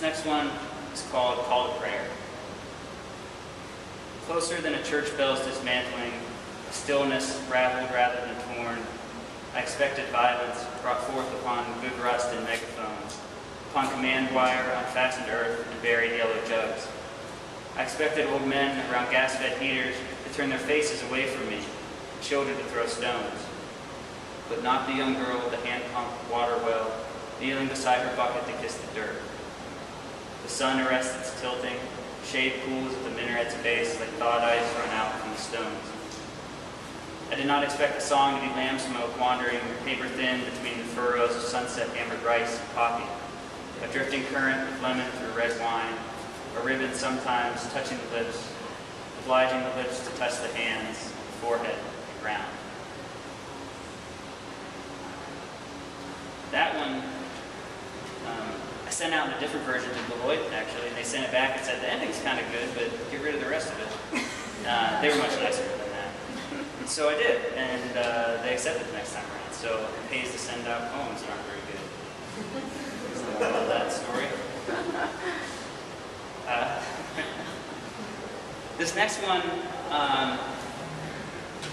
This next one is called Call to Prayer. Closer than a church bell's dismantling, stillness raveled rather than torn, I expected violence brought forth upon good rust and megaphones, upon command wire, unfastened earth, and buried yellow jugs. I expected old men around gas-fed heaters to turn their faces away from me, children to throw stones. But not the young girl at the hand-pumped water well, kneeling beside her bucket to kiss the dirt. The sun arrests its tilting, shade pools at the minaret's base like thawed ice run out from the stones. I did not expect the song to be lamb smoke wandering paper-thin between the furrows of sunset-hammered rice and poppy, a drifting current of lemon through red wine, a ribbon sometimes touching the lips, obliging the lips to touch the hands, the forehead, the ground. That one, I sent out in a different version to Beloit, actually, and they sent it back and said, the ending's kind of good, but get rid of the rest of it. They were much nicer than that. And so I did, and they accepted the next time around. So it pays to send out poems that aren't very good. Is the moral of that story? This next one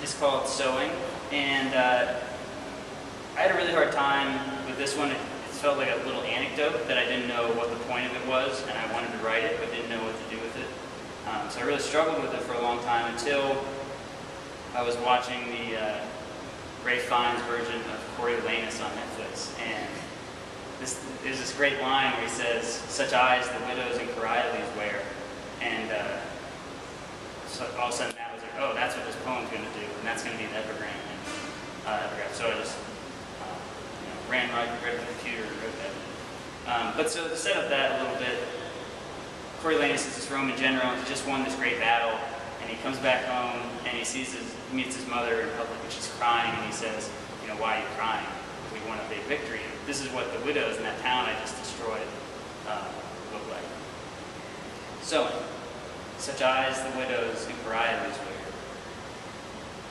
is called Sewing, and I had a really hard time with this one. It felt like a little anecdote that I didn't know what the point of it was, and I wanted to write it, but didn't know what to do with it. So I really struggled with it for a long time until I was watching the Ray Fiennes version of Coriolanus on Netflix, and there's this great line where he says, "Such eyes the widows and Coriolanus wear," and so all of a sudden that was like, oh, that's what this poem's going to do, and that's going to be an epigram. So I just ran right to the computer and wrote that. But so to set up that a little bit, Coriolanus is this Roman general, and he just won this great battle, and he comes back home, and he meets his mother in public, and she's crying, and he says, why are you crying? We won a big victory. This is what the widows in that town I just destroyed look like. Sewing. Such eyes the widows who Coriolanus wear.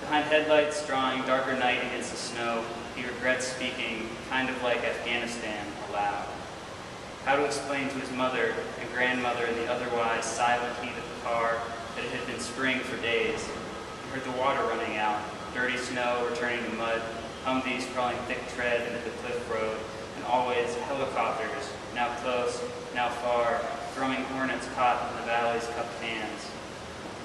Behind headlights drawing darker night against the snow, he regrets speaking, kind of like Afghanistan, aloud. How to explain to his mother and grandmother in the otherwise silent heat of the car that it had been spring for days. He heard the water running out, dirty snow returning to mud, Humvees crawling thick tread into the cliff road, and always helicopters, now close, now far, throwing hornets caught in the valley's cupped hands.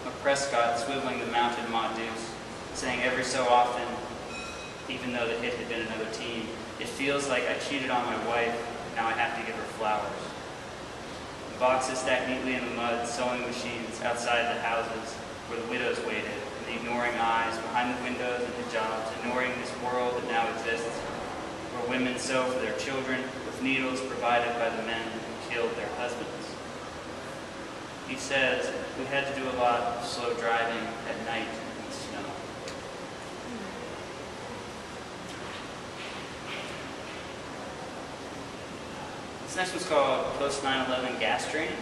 A Prescott swiveling the mounted Maudus, saying every so often, even though the hit had been another team, it feels like I cheated on my wife, now I have to give her flowers. The boxes stacked neatly in the mud, sewing machines outside the houses where the widows waited, and the ignoring eyes behind the windows and hijabs, ignoring this world that now exists, where women sew for their children with needles provided by the men who killed their husbands. He says, we had to do a lot of slow driving at night in the snow. This next one's called Post 9/11 Gas Training.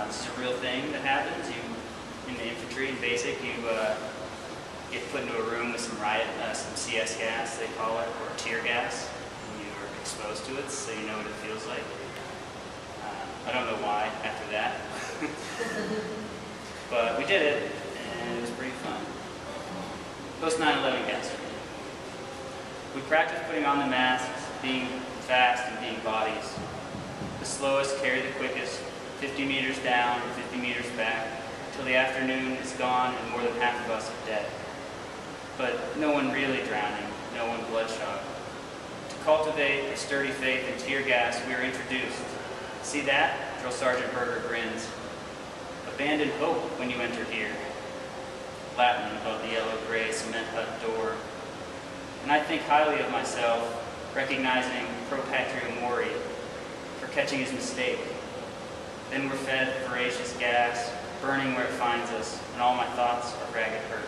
This is a real thing that happens. In the infantry, in basic, you get put into a room with some CS gas, they call it, or tear gas, and you're exposed to it, so you know what it feels like. I don't know why after that, but we did it, and it was pretty fun. Post 9/11 gas training. We practiced putting on the masks, being fast and being bodies. The slowest carry the quickest, 50 meters down, 50 meters back, till the afternoon is gone and more than half of us are dead. But no one really drowning, no one bloodshot. To cultivate a sturdy faith in tear gas, we are introduced. See that? Drill Sergeant Berger grins. Abandon hope when you enter here. Latin above the yellow-gray cement hut door. And I think highly of myself, recognizing pro patria mori, for catching his mistake. Then we're fed voracious gas, burning where it finds us, and all my thoughts are ragged hurt.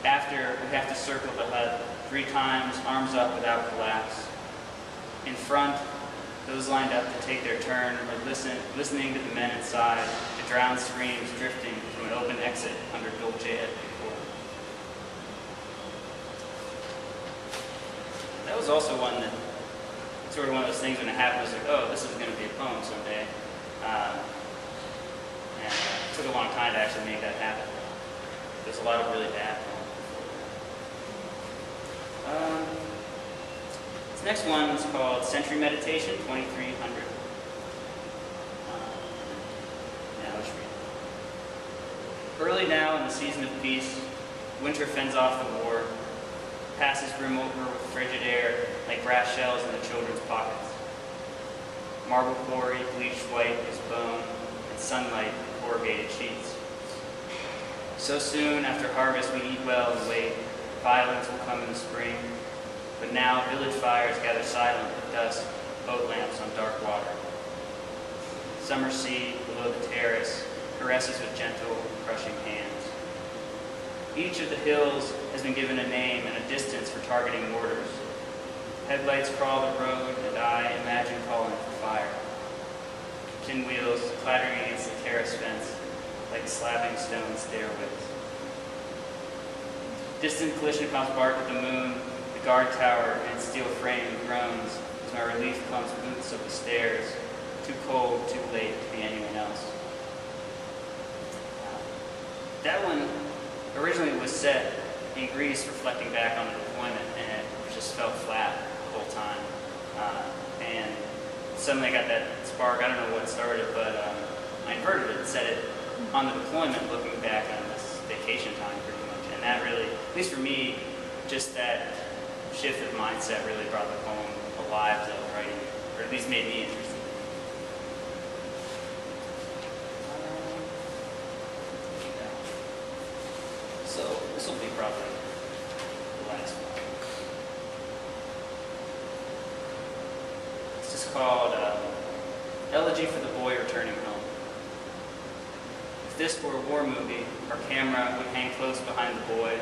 After, we have to circle the hut 3 times, arms up without collapse. In front, those lined up to take their turn are listening to the men inside, the drowned screams drifting from an open exit under Dolce et Decor. That was also one that sort of one of those things when it happened, I was like, oh, this is going to be a poem someday. And it took a long time to actually make that happen. There's a lot of really bad poems before. This next one is called Century Meditation, 2300. Now let's read. Early now in the season of peace, winter fends off the war, passes grim over with frigid air like brass shells in the children's pockets. Marble quarry, bleached white as bone, and sunlight in corrugated sheets. So soon after harvest we eat well and wait, violence will come in the spring, but now village fires gather silent at dusk, boat lamps on dark water. Summer sea below the terrace caresses with gentle, crushing hands. Each of the hills has been given a name and a distance for targeting mortars. Headlights crawl the road, and I imagine calling for fire. Pinwheels clattering against the terrace fence like slapping stone stairways. Distant Kalishnikovs bark at the moon, the guard tower and its steel frame groans as my relief clumps boots up the stairs, too cold, too late to be anyone else. That one originally was set in Greece, reflecting back on the deployment, and it just fell flat the whole time. And suddenly I got that spark. I don't know what started, but I inverted it and set it on the deployment, looking back on this vacation time pretty much. And that really, at least for me, just that shift of mindset really brought the poem alive to writing, or at least made me interested. So this will be probably the last one. This is called Elegy for the Boy Returning Home. If this were a war movie, our camera would hang close behind the boy.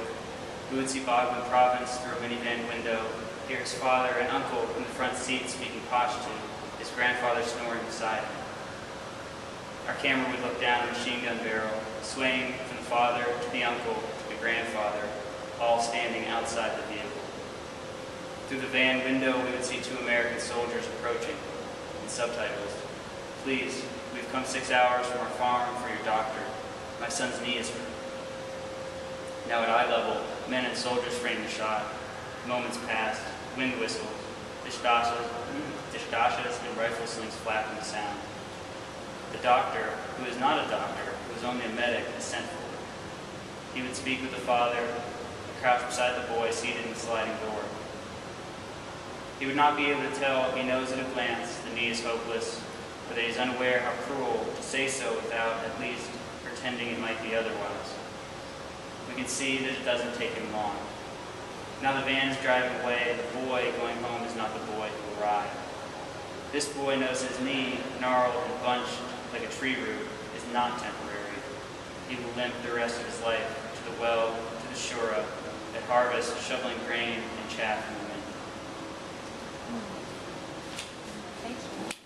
We would see Bogman Province through a minivan window, hear his father and uncle in the front seat speaking Pashto, his grandfather snoring beside him. Our camera would look down the machine gun barrel, swaying from the father to the uncle to the grandfather, all standing outside the vehicle. Through the van window, we would see 2 American soldiers approaching, and subtitles. Please, we've come 6 hours from our farm for your doctor. My son's knee is hurt. Now at eye level, men and soldiers frame the shot. Moments passed, wind whistles, dishkashas and rifle slings flap in the sound. The doctor, who is not a doctor, who is only a medic, is sent for. He would speak with the father, crouch beside the boy seated in the sliding door. He would not be able to tell if he knows at a glance the knee is hopeless, or that he is unaware how cruel to say so without at least pretending it might be otherwise. We can see that it doesn't take him long. Now the van is driving away, and the boy going home is not the boy who arrived. This boy knows his knee, gnarled and bunched like a tree root, is not temporary. He will limp the rest of his life to the well, to the shura, at harvest, shoveling grain and chaff in the wind. Thank you.